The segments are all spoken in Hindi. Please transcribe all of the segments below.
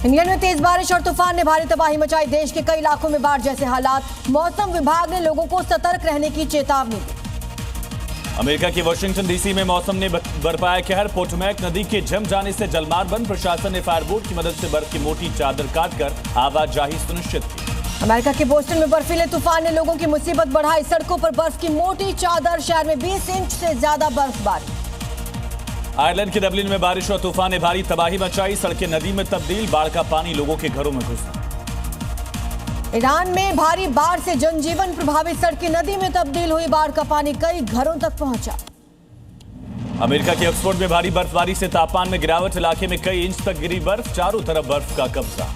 इंग्लैंड में तेज बारिश और तूफान ने भारी तबाही मचाई। देश के कई इलाकों में बाढ़ जैसे हालात। मौसम विभाग ने लोगों को सतर्क रहने की चेतावनी दी। अमेरिका के वाशिंगटन डीसी में मौसम ने बरपाया कहर। पोटोमैक नदी के जम जाने से जलमार्ग बंद। प्रशासन ने फायरबोट की मदद से बर्फ की मोटी चादर काटकर आवाजाही सुनिश्चित की। अमेरिका के बोस्टन में बर्फीले तूफान ने लोगों की मुसीबत बढ़ाई। सड़कों पर बर्फ की मोटी चादर। शहर में 20 इंच से ज्यादा बर्फबारी। आयरलैंड के डबलिन में बारिश और तूफान ने भारी तबाही मचाई। सड़कें नदी में तब्दील। बाढ़ का पानी लोगों के घरों में घुसा। ईरान में भारी बाढ़ से जनजीवन प्रभावित। सड़कें नदी में तब्दील हुई। बाढ़ का पानी कई घरों तक पहुंचा। अमेरिका के ऑक्सफोर्ड में भारी बर्फबारी से तापमान में गिरावट। इलाके में कई इंच तक गिरी बर्फ। चारों तरफ बर्फ का कब्जा।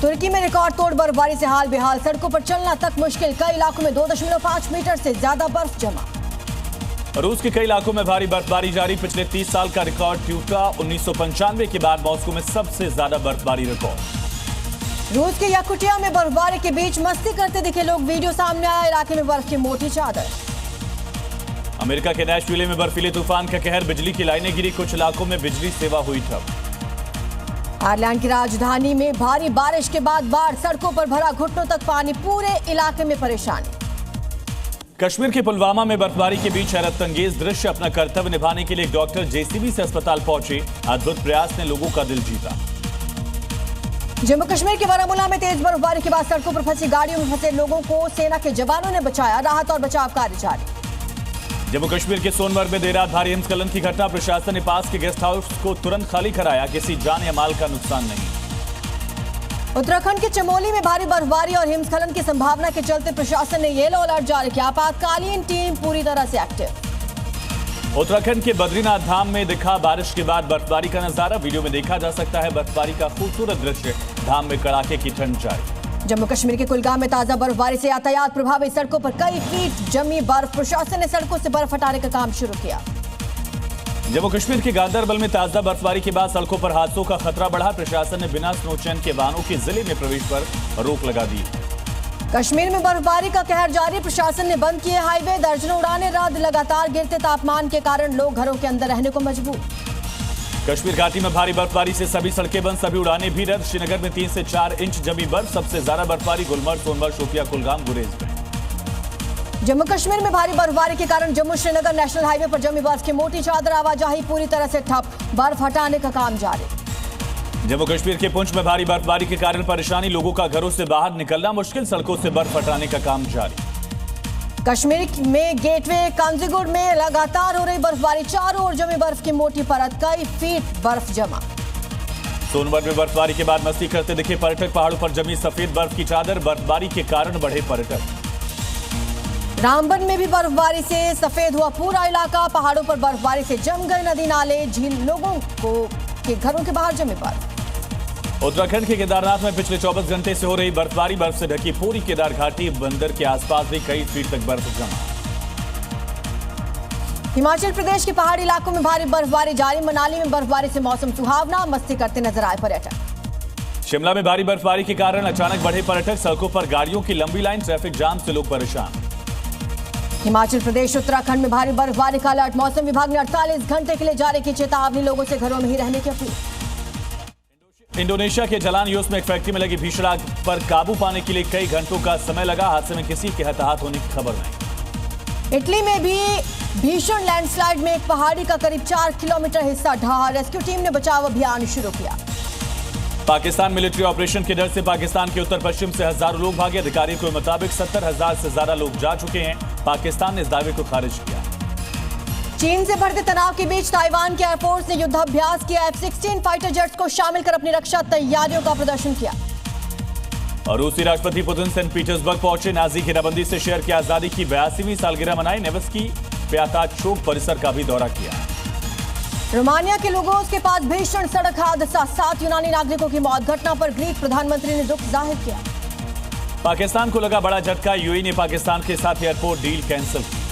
तुर्की में रिकॉर्ड तोड़ बर्फबारी से हाल बेहाल। सड़कों पर चलना तक मुश्किल। कई इलाकों में 2.5 मीटर से ज्यादा बर्फ जमा। रूस के कई इलाकों में भारी बर्फबारी जारी। पिछले 30 साल का रिकॉर्ड टूटा। 1995 के बाद मॉस्को में सबसे ज्यादा बर्फबारी रिकॉर्ड। रूस के याकुटिया में बर्फबारी के बीच मस्ती करते दिखे लोग। वीडियो सामने आया। इलाके में बर्फ की मोटी चादर। अमेरिका के नैशविले में बर्फीले तूफान का कहर। बिजली की लाइनें गिरी। कुछ इलाकों में बिजली सेवा हुई ठप। आयरलैंड की राजधानी में भारी बारिश के बाद बाढ़। सड़कों पर भरा घुटनों तक पानी। पूरे इलाके में परेशानी। कश्मीर के पुलवामा में बर्फबारी के बीच हैरतअंगेज दृश्य। अपना कर्तव्य निभाने के लिए एक डॉक्टर जेसीबी से अस्पताल पहुंचे। अद्भुत प्रयास ने लोगों का दिल जीता। जम्मू कश्मीर के बारामूला में तेज बर्फबारी के बाद सड़कों पर फंसी गाड़ियों में फंसे लोगों को सेना के जवानों ने बचाया। राहत और बचाव कार्य जारी। जम्मू कश्मीर के सोनमर्ग में देर रात भारी हिमस्खलन की घटना। प्रशासन ने पास के गेस्ट हाउस को तुरंत खाली कराया। किसी जान या माल का नुकसान नहीं। उत्तराखंड के चमोली में भारी बर्फबारी और हिमस्खलन की संभावना के चलते प्रशासन ने येलो अलर्ट जारी किया। आपातकालीन टीम पूरी तरह से एक्टिव। उत्तराखंड के बद्रीनाथ धाम में दिखा बारिश के बाद बर्फबारी का नजारा। वीडियो में देखा जा सकता है बर्फबारी का खूबसूरत दृश्य। धाम में कड़ाके की ठंड जारी। जम्मू कश्मीर के कुलगाम में ताजा बर्फबारी से यातायात प्रभावित। सड़कों पर कई फीट जमी बर्फ। प्रशासन ने सड़कों से बर्फ हटाने का काम शुरू किया। जम्मू कश्मीर के गांदरबल में ताजा बर्फबारी के बाद सड़कों पर हादसों का खतरा बढ़ा। प्रशासन ने बिना स्नो चैन के वाहनों के जिले में प्रवेश पर रोक लगा दी। कश्मीर में बर्फबारी का कहर जारी। प्रशासन ने बंद किए हाईवे। दर्जनों उड़ानें रद्द। लगातार गिरते तापमान के कारण लोग घरों के अंदर रहने को मजबूर। कश्मीर घाटी में भारी बर्फबारी से सभी सड़कें बंद। सभी उड़ानें भी रद्द। श्रीनगर में 3 से 4 इंच जमी बर्फ। सबसे ज्यादा बर्फबारी गुलमर्ग, सोनभद्र, शोपियां, कुलगाम, गुरेज में। जम्मू कश्मीर में भारी बर्फबारी के कारण जम्मू श्रीनगर नेशनल हाईवे पर जमी बर्फ की मोटी चादर। आवाजाही पूरी तरह से ठप। बर्फ हटाने का काम जारी। जम्मू कश्मीर के पुंछ में भारी बर्फबारी के कारण परेशानी। लोगों का घरों से बाहर निकलना मुश्किल। सड़कों से बर्फ हटाने का काम जारी। कश्मीर में गेटवे कांजीगुड़ में लगातार हो रही बर्फबारी। चारों ओर जमी बर्फ की मोटी परत। कई फीट बर्फ जमा। सोनभद्र में बर्फबारी के बाद मस्ती करते दिखे पर्यटक। पहाड़ों पर जमी सफेद बर्फ की चादर। बर्फबारी के कारण बढ़े पर्यटक। रामबन में भी बर्फबारी से सफेद हुआ पूरा इलाका। पहाड़ों पर बर्फबारी से जम गए नदी नाले, झील। लोगों को के घरों के बाहर जमे बर्फ। उत्तराखंड के केदारनाथ में पिछले 24 घंटे से हो रही बर्फबारी। बर्फ से ढकी पूरी केदार घाटी। बंदर के आसपास भी कई फीट तक बर्फ जमा। हिमाचल प्रदेश के पहाड़ी इलाकों में भारी बर्फबारी जारी। मनाली में बर्फबारी से मौसम सुहावना। मस्ती करते नजर आए पर्यटक। शिमला में भारी बर्फबारी के कारण अचानक बढ़े पर्यटक। सड़कों पर गाड़ियों की लंबी लाइन। ट्रैफिक जाम से लोग परेशान। हिमाचल प्रदेश उत्तराखंड में भारी बर्फबारी का अलर्ट। मौसम विभाग ने 48 घंटे के लिए जारी की चेतावनी। लोगों से घरों में ही रहने की अपील। इंडोनेशिया के जलान यूस में एक फैक्ट्री में लगी भीषण आग पर काबू पाने के लिए कई घंटों का समय लगा। हादसे में किसी के हताहत होने की खबर नहीं। इटली में भी भीषण लैंडस्लाइड में एक पहाड़ी का करीब 4 किलोमीटर हिस्सा ढहा। रेस्क्यू टीम ने बचाव अभियान शुरू किया। पाकिस्तान मिलिट्री ऑपरेशन के डर से पाकिस्तान के उत्तर पश्चिम से हजारों लोग भागे। अधिकारियों के मुताबिक 70,000 से ज्यादा लोग जा चुके हैं। पाकिस्तान ने इस दावे को खारिज किया। चीन से बढ़ते तनाव के बीच ताइवान के एयरफोर्स ने युद्धाभ्यास किया। F-16 फाइटर जेट्स को शामिल कर अपनी रक्षा तैयारियों का प्रदर्शन किया। और रूसी राष्ट्रपति पुतिन सेंट पीटर्सबर्ग पहुंचे। नाजी घेराबंदी से शहर की आजादी की 82वीं सालगिरह मनाई। नेवेस्की प्याताज शोक परिसर का भी दौरा किया। रोमानिया के लोगोस के पास भीषण सड़क हादसा। 7 यूनानी नागरिकों की मौत। घटना पर ग्रीक प्रधानमंत्री ने दुख जाहिर किया। पाकिस्तान को लगा बड़ा झटका। यूएई ने पाकिस्तान के साथ एयरपोर्ट डील कैंसिल की।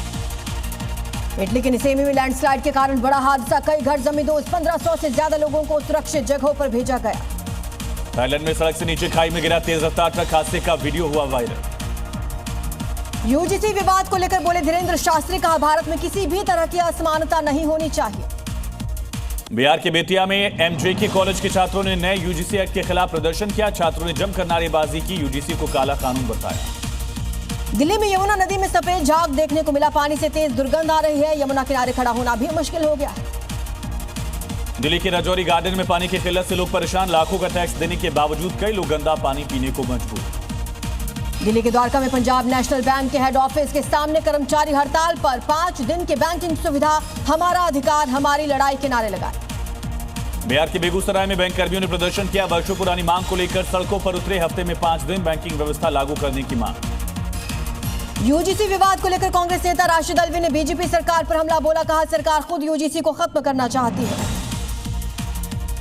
इटली के निसेमी में लैंडस्लाइड के कारण बड़ा हादसा। कई घर जमींदोज। 1500 से ज्यादा लोगों को सुरक्षित जगहों पर भेजा गया। थाईलैंड में सड़क से नीचे खाई में गिरा तेज रफ्तार ट्रक। हादसे का वीडियो हुआ वायरल। यूजीसी विवाद को लेकर बोले धीरेन्द्र शास्त्री। कहा भारत में किसी भी तरह की असमानता नहीं होनी चाहिए। बिहार के बेतिया में एमजेके कॉलेज के छात्रों ने नए यूजीसी एक्ट के खिलाफ प्रदर्शन किया। छात्रों ने जमकर नारेबाजी की, यूजीसी को काला कानून बताया। दिल्ली में यमुना नदी में सफेद झाग देखने को मिला। पानी से तेज दुर्गंध आ रही है। यमुना किनारे खड़ा होना भी मुश्किल हो गया। दिल्ली के राजौरी गार्डन में पानी की किल्लत से लोग परेशान। लाखों का टैक्स देने के बावजूद कई लोग गंदा पानी पीने को मजबूर। दिल्ली के द्वारका में पंजाब नेशनल बैंक के हेड ऑफिस के सामने कर्मचारी हड़ताल पर। 5 दिन की बैंकिंग सुविधा, हमारा अधिकार, हमारी लड़ाई के नारे लगाए। बिहार के बेगूसराय में बैंक कर्मियों ने प्रदर्शन किया। वर्षों पुरानी मांग को लेकर सड़कों पर उतरे। हफ्ते में 5 दिन बैंकिंग व्यवस्था लागू करने की मांग। यूजीसी विवाद को लेकर कांग्रेस नेता राशिद अल्वी ने बीजेपी सरकार पर हमला बोला। कहा सरकार खुद यूजीसी को खत्म करना चाहती है।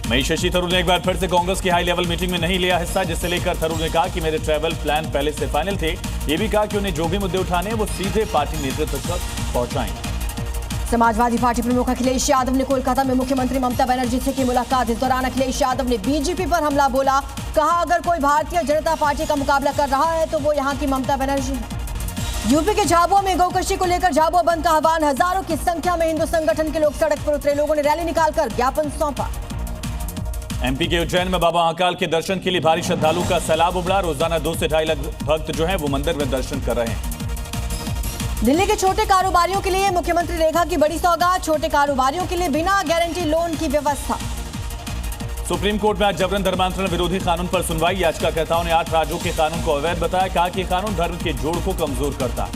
मई शशि थरूर ने एक बार फिर से कांग्रेस की हाई लेवल मीटिंग में नहीं लिया हिस्सा, जिससे लेकर थरूर ने कहा कि मेरे ट्रैवल प्लान पहले से फाइनल थे। ये भी कहा कि उन्हें जो भी मुद्दे उठाने वो सीधे पार्टी नेतृत्व तक पहुंचाएंगे। समाजवादी पार्टी प्रमुख अखिलेश यादव ने कोलकाता में मुख्यमंत्री ममता बनर्जी से की मुलाकात। इस दौरान अखिलेश यादव ने बीजेपी पर हमला बोला। कहा अगर कोई भारतीय जनता पार्टी का मुकाबला कर रहा है तो वो यहाँ की ममता बनर्जी है। यूपी के झाबुआ में गौकशी को लेकर झाबुआ बंद का आह्वान। हजारों की संख्या में हिंदू संगठन के लोग सड़क पर उतरे। लोगों ने रैली निकालकर ज्ञापन सौंपा। एमपी के उज्जैन में बाबा महाकाल के दर्शन के लिए भारी श्रद्धालु का सैलाब उमड़ा। रोजाना 2 से 2.5 लाख भक्त जो हैं वो मंदिर में दर्शन कर रहे हैं। दिल्ली के छोटे कारोबारियों के लिए मुख्यमंत्री रेखा की बड़ी सौगात। छोटे कारोबारियों के लिए बिना गारंटी लोन की व्यवस्था। सुप्रीम कोर्ट में आज जबरन धर्मांतरण विरोधी कानून पर सुनवाई। याचिकाकर्ताओं ने 8 राज्यों के कानून को अवैध बताया। कहा कि कानून धर्म के जोड़ को कमजोर करता है।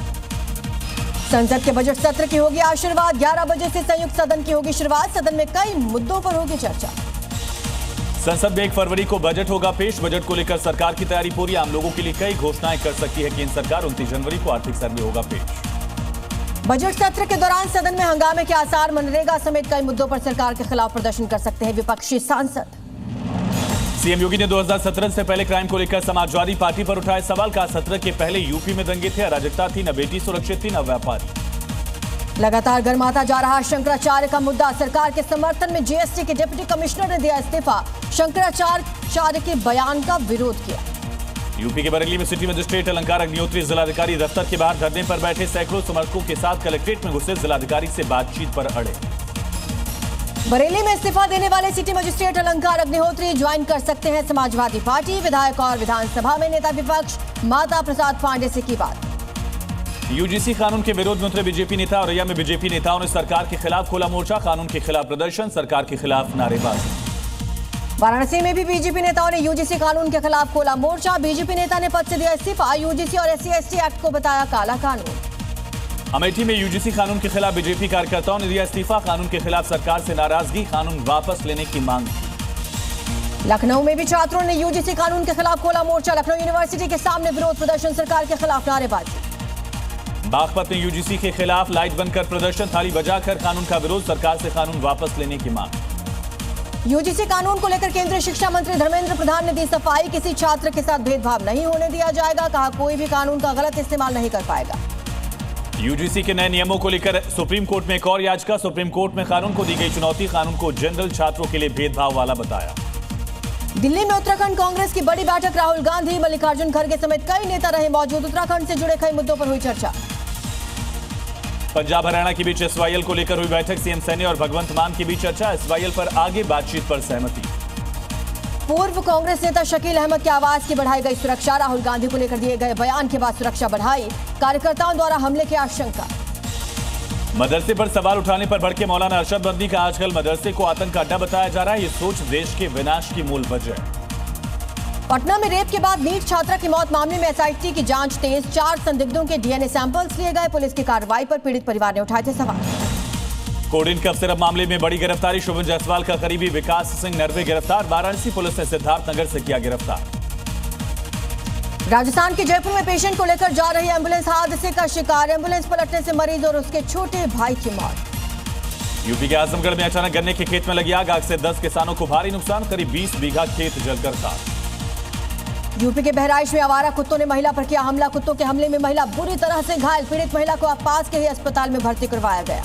संसद के बजट सत्र की होगी आज शुरुआत। 11 बजे से संयुक्त सदन की होगी शुरुआत। सदन में कई मुद्दों पर होगी चर्चा। संसद में 1 फरवरी को बजट होगा पेश। बजट को लेकर सरकार की तैयारी पूरी। आम लोगों के लिए कई घोषणाएं कर सकती है केंद्र सरकार। 29 जनवरी को आर्थिक सर्वे होगा पेश। बजट सत्र के दौरान सदन में हंगामे के आसार। मनरेगा समेत कई मुद्दों पर सरकार के खिलाफ प्रदर्शन कर सकते हैं विपक्षी सांसद। सीएम योगी ने 2017 से पहले क्राइम को लेकर समाजवादी पार्टी पर उठाए सवाल। कहा सत्र के पहले यूपी में दंगे थे, अराजकता थी, न बेटी सुरक्षित थी, न व्यापारी। लगातार गर्माता जा रहा शंकराचार्य का मुद्दा। सरकार के समर्थन में जीएसटी के डिप्टी कमिश्नर ने दिया इस्तीफा। शंकराचार्य के बयान का विरोध किया। यूपी के बरेली में सिटी मजिस्ट्रेट अलंकार अग्निहोत्री जिलाधिकारी दफ्तर के बाहर धरने पर बैठे। सैकड़ों समर्थकों के साथ कलेक्ट्रेट में घुसे। जिलाधिकारी से बातचीत पर अड़े। बरेली में इस्तीफा देने वाले सिटी मजिस्ट्रेट अलंकार अग्निहोत्री ज्वाइन कर सकते हैं समाजवादी पार्टी। विधायक और विधानसभा में नेता विपक्ष माता प्रसाद पांडे से की बात। यूजीसी कानून के विरोध में उतरे बीजेपी नेता। औरैया में बीजेपी नेताओं ने सरकार के खिलाफ खोला मोर्चा। कानून के खिलाफ प्रदर्शन, सरकार के खिलाफ नारेबाजी। वाराणसी में भी बीजेपी नेताओं ने यूजीसी कानून के खिलाफ खोला मोर्चा। बीजेपी नेता ने पद से दिया इस्तीफा। यूजीसी और SC/ST एक्ट को बताया काला कानून। अमेठी में यूजीसी कानून के खिलाफ बीजेपी कार्यकर्ताओं ने दिया इस्तीफा। कानून के खिलाफ सरकार से नाराजगी, कानून वापस लेने की मांग। लखनऊ में भी छात्रों ने यूजीसी कानून के खिलाफ खोला मोर्चा। लखनऊ यूनिवर्सिटी के सामने विरोध प्रदर्शन, सरकार के खिलाफ नारेबाजी। बागपत में यूजीसी के खिलाफ लाइट बंद कर प्रदर्शन, थाली बजाकर कानून का विरोध, सरकार से कानून वापस लेने की मांग। यूजीसी कानून को लेकर केंद्रीय शिक्षा मंत्री धर्मेंद्र प्रधान ने दी सफाई। किसी छात्र के साथ भेदभाव नहीं होने दिया जाएगा। कहा कोई भी कानून का गलत इस्तेमाल नहीं कर पाएगा। यूजीसी के नए नियमों को लेकर सुप्रीम कोर्ट में एक और याचिका। सुप्रीम कोर्ट में कानून को दी गई चुनौती। कानून को जनरल छात्रों के लिए भेदभाव वाला बताया। दिल्ली में उत्तराखंड कांग्रेस की बड़ी बैठक। राहुल गांधी, मल्लिकार्जुन खड़गे समेत कई नेता रहे मौजूद। उत्तराखंड से जुड़े कई मुद्दों पर हुई चर्चा। पंजाब हरियाणा के बीच SYL को लेकर हुई बैठक। सीएम सैनी और भगवंत मान के बीच चर्चा। SYL पर आगे बातचीत पर सहमति। पूर्व कांग्रेस नेता शकील अहमद के आवास की बढ़ाई गई सुरक्षा। राहुल गांधी को लेकर दिए गए बयान के बाद सुरक्षा बढ़ाई। कार्यकर्ताओं द्वारा हमले की आशंका। मदरसे पर सवाल उठाने पर भड़के मौलाना अरशद बंदी का आजकल मदरसे को आतंक का अड्डा बताया जा रहा है। ये सोच देश के विनाश की मूल वजह है। पटना में रेप के बाद नीट छात्रा की मौत मामले में SIT की जांच तेज। 4 संदिग्धों के DNA सैंपल्स लिए गए। पुलिस की कार्रवाई पर पीड़ित परिवार ने उठाए थे सवाल। कोडिन कफ सिरप मामले में बड़ी गिरफ्तारी। शुभम जायसवाल का करीबी विकास सिंह नरवे गिरफ्तार। वाराणसी पुलिस ने सिद्धार्थनगर से किया गिरफ्तार। राजस्थान के जयपुर में पेशेंट को लेकर जा रही एम्बुलेंस हादसे का शिकार। एम्बुलेंस पलटने से मरीज और उसके छोटे भाई की मौत। यूपी के आजमगढ़ में अचानक गन्ने के खेत में लगी आग। आग से 10 किसानों को भारी नुकसान। करीब 20 बीघा खेत जलकर खाक। यूपी के बहराइच में आवारा कुत्तों ने महिला पर किया हमला। कुत्तों के हमले में महिला बुरी तरह से घायल। पीड़ित महिला को पास के ही अस्पताल में भर्ती करवाया गया।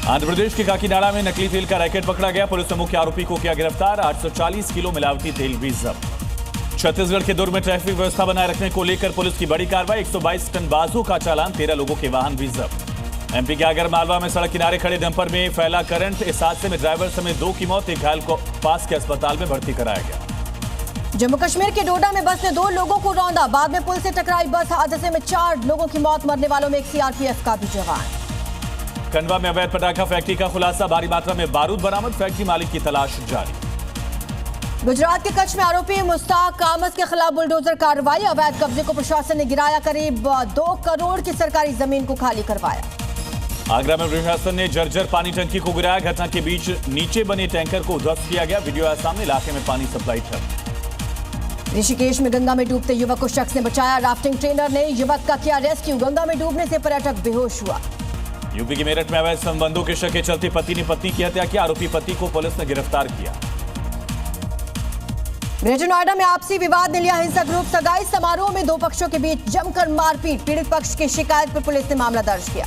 आंध्र प्रदेश के काकीनाडा में नकली तेल का रैकेट पकड़ा गया। पुलिस ने मुख्य आरोपी को किया गिरफ्तार। 840 किलो मिलावटी तेल भी जब्त। छत्तीसगढ़ के दुर्ग में ट्रैफिक व्यवस्था बनाए रखने को लेकर पुलिस की बड़ी कार्रवाई। 122 टन बाजू का चालान। 13 लोगों के वाहन भी जब्त। एमपी के आगरमालवा में सड़क किनारे खड़े डंपर में फैला करंट। इस हादसे में ड्राइवर समेत 2 की मौत, एक घायल को पास के अस्पताल में भर्ती कराया गया। जम्मू कश्मीर के डोडा में बस ने 2 लोगों को रौंदा, बाद में पुल से टकराई बस। हादसे में 4 लोगों की मौत, मरने वालों में एक सीआरपीएफ का भी जवान। खंडवा में अवैध पटाखा फैक्ट्री का खुलासा, भारी मात्रा में बारूद बरामद, फैक्ट्री मालिक की तलाश जारी। गुजरात के कच्छ में आरोपी मुस्ताक कामस के खिलाफ बुलडोजर कार्रवाई, अवैध कब्जे को प्रशासन ने गिराया, करीब 2 करोड़ की सरकारी जमीन को खाली करवाया। आगरा में प्रशासन ने जर्जर पानी टंकी को गिराया, घटना के बीच नीचे बने टैंकर को ध्वस्त किया गया, वीडियो आया सामने, इलाके में पानी सप्लाई ठप। ऋषिकेश में गंगा में डूबते युवक को शख्स ने बचाया, राफ्टिंग ट्रेनर ने युवक का किया रेस्क्यू, गंगा में डूबने से पर्यटक बेहोश हुआ। यूपी के मेरठ में अवैध संबंधों के शक के चलते पति ने पत्नी की हत्या की, आरोपी पति को पुलिस ने गिरफ्तार किया। ग्रेटर नोएडा में आपसी विवाद ने लिया हिंसक रूप, सगाई समारोह में 2 पक्षों के बीच जमकर मारपीट, पीड़ित पक्ष की शिकायत पर पुलिस ने मामला दर्ज किया।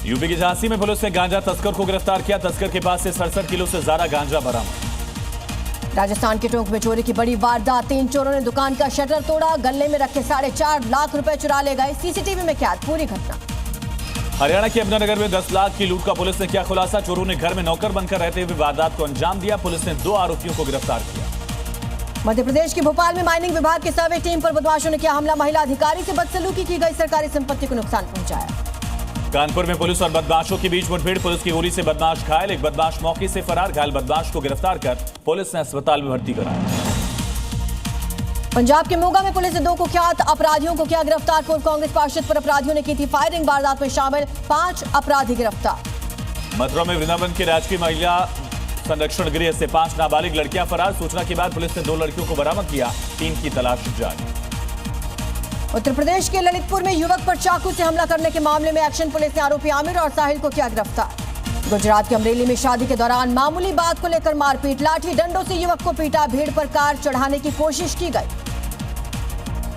यूपी की झांसी में पुलिस ने गांजा तस्कर को गिरफ्तार किया, तस्कर के पास से 67 किलो से ज्यादा गांजा बरामद। राजस्थान के टोंक में चोरी की बड़ी वारदात, 3 चोरों ने दुकान का शटर तोड़ा, गले में रखे 4.5 लाख रुपए चुरा ले गए, सीसीटीवी में कैद पूरी घटना। हरियाणा के यमुनानगर में 10 लाख की लूट का पुलिस ने किया खुलासा, चोरों ने घर में नौकर बनकर रहते हुए वारदात को अंजाम दिया, पुलिस ने 2 आरोपियों को गिरफ्तार किया। मध्य प्रदेश के भोपाल में माइनिंग विभाग की सर्वे टीम पर बदमाशों ने किया हमला, महिला अधिकारी से बदसलूकी की गई, सरकारी संपत्ति को नुकसान पहुंचाया। कानपुर में पुलिस और बदमाशों के बीच मुठभेड़, पुलिस की गोली से बदमाश घायल, एक बदमाश मौके से फरार, घायल बदमाश को गिरफ्तार कर पुलिस ने अस्पताल में भर्ती कराया। पंजाब के मोगा में पुलिस ने 2 कुख्यात अपराधियों को किया गिरफ्तार, पूर्व कांग्रेस पार्षद पर अपराधियों ने की थी फायरिंग, वारदात में शामिल 5 अपराधी गिरफ्तार। मथुरा में वृंदावन के राजकीय महिला संरक्षण गृह से 5 नाबालिग लड़कियां फरार, सूचना के बाद पुलिस ने 2 लड़कियों को बरामद किया, 3 की तलाश जारी। उत्तर प्रदेश के ललितपुर में युवक पर चाकू से हमला करने के मामले में एक्शन पुलिस ने आरोपी आमिर और साहिल को किया गिरफ्तार। गुजरात के अमरेली में शादी के दौरान मामूली बात को लेकर मारपीट, लाठी डंडों से युवक को पीटा, भीड़ पर कार चढ़ाने की कोशिश की गई।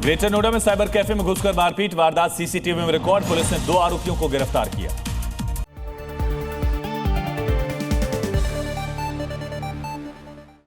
ग्रेटर नोएडा में साइबर कैफे में घुसकर मारपीट, वारदात सीसीटीवी में रिकॉर्ड, पुलिस ने 2 आरोपियों को गिरफ्तार किया।